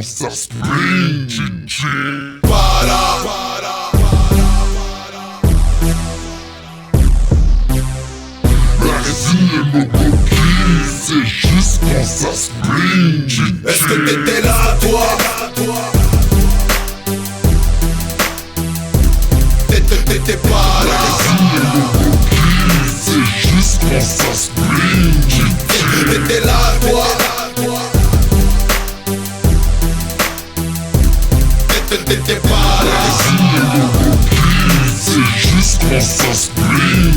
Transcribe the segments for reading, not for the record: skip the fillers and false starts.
quand ça spring, chin. La résine et le coquille, c'est juste quand ça spring, chin. Est-ce que t'étais là, toi? T'étais pas là. C'est juste quand ça spring, chin. T'étais là, toi? T'étais pas là. C'est juste quand ça spring.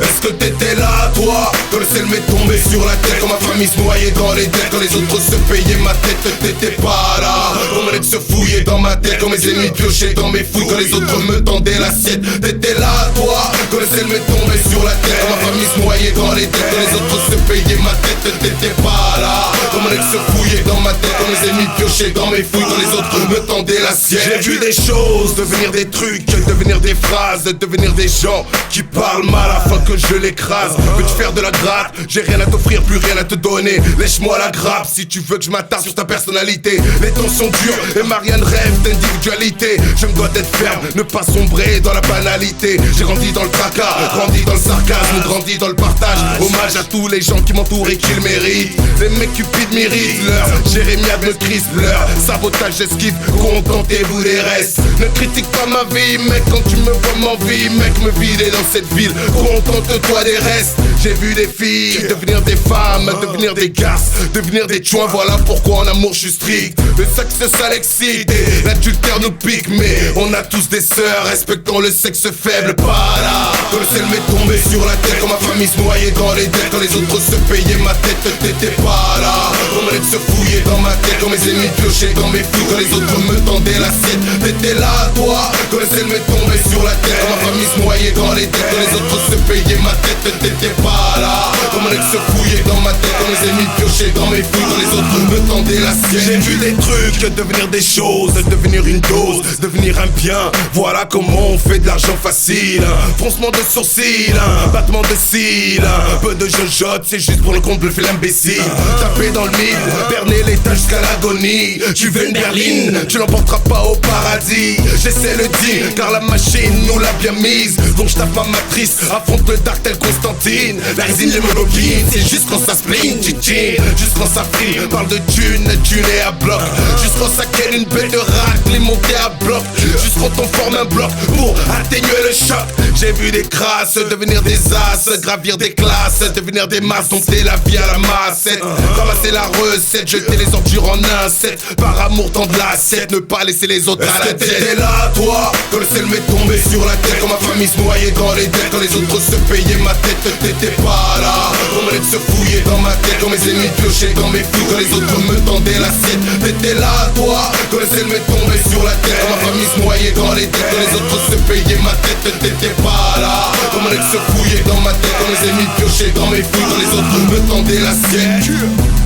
Est-ce que t'étais là, toi? Quand le ciel m'est tombé sur la tête, quand ma famille se noyait dans les dettes, quand les autres se payaient ma tête, t'étais pas là. Quand mon ex se fouillait dans ma tête, quand mes ennemis piochaient dans mes fouilles, quand les autres me tendaient l'assiette, t'étais là, toi? Quand le ciel m'est tombé sur la tête, quand ma famille se noyait dans les dettes, quand les autres se payaient ma tête, t'étais pas là. Quand mon ex se fouillait dans ma tête, quand mes ennemis piochaient dans mes fouilles, quand les autres me tendaient l'assiette. J'ai vu des choses devenir des trucs, devenir des phrases, devenir des gens qui parlent mal afin que je l'écrase. Veux-tu faire de la gratte? J'ai rien à t'offrir, plus rien à te donner. Lèche-moi la grappe si tu veux que je m'attarde sur ta personnalité. Les temps sont durs et Marianne rêve d'individualité. Je me dois d'être ferme, ne pas sombrer dans la banalité. J'ai grandi dans le tracas, grandi dans le sarcasme, grandi dans le partage. Hommage à tous les gens qui m'entourent et qui le méritent. Les mecs cupides méritent leur Jérémiade me crispe leur sabotage, esquive, contentez-vous des restes. Ne critique pas ma vie, mec, quand tu me vois m'envie, mec, me vider dans cette ville. Contente-toi des restes. J'ai vu des filles devenir des femmes, devenir des garces, devenir des chouins. Voilà pourquoi en amour je suis strict. Le sexe ça l'excite et l'adultère nous pique. Mais on a tous des sœurs, respectons le sexe faible. Pas là. Quand le ciel m'est tombé sur la tête, quand ma famille se noyait dans les dettes, quand les autres se payaient ma tête, t'étais pas là. Quand mon ex se fouillait dans ma tête, quand mes ennemis piochaient dans mes fouilles, quand les autres me tendaient l'assiette, t'étais là, toi? Quand le ciel m'est tombé sur la tête, quand ma famille se noyait dans les dettes, quand les autres se payaient ma tête, t'étais pas là. Quand mon ex se fouillait dans ma tête, quand mes ennemis piochaient dans mes fouilles, quand les autres me tendaient l'assiette. J'ai vu des trucs devenir des choses, devenir une dose, devenir un bien. Voilà comment on fait de l'argent facile. Froncement de sourcils, battement de cils, un peu de jojote, c'est juste pour le compte bluffer l'imbécile. Taper dans le mille, berner l'état jusqu'à l'agonie. Tu veux une berline, tu l'emporteras pas au paradis. J'essaie le dire, car la machine nous l'a bien mise. Donc je tape ma matrice, affronte le dark tel Constantine. La résine, les monopines, c'est juste quand ça spleen, tchitchin. Juste quand ça frie, parle de thunes et à bloc. Juste quand ça ken une belle de rack, les monter à bloc. Juste quand on forme un bloc pour atténuer le choc. J'ai vu des crasses devenir des as, gravir des classes, devenir des masses, dompter la vie à la massette. Ramasser la recette, jeter les ordures en incette. Par amour tendre l'assiette, ne pas laisser les autres à la tête. T'étais là, toi? Quand le ciel m'est tombé sur la tête, quand ma famille se noyait dans les dettes, quand les autres se payaient ma tête, t'étais pas là. Quand mon ex se fouillait dans ma tête, quand mes ennemis piochaient dans mes fouilles, quand les autres me tendaient l'assiette, t'étais là, toi? Quand le ciel m'est tombé sur la tête, quand ma famille se noyait dans les dettes, quand les autres se payaient ma tête, t'étais pas là. Quand mon ex se fouillait dans ma tête, quand mes ennemis piochaient dans mes fouilles, quand les autres me tendaient l'assiette.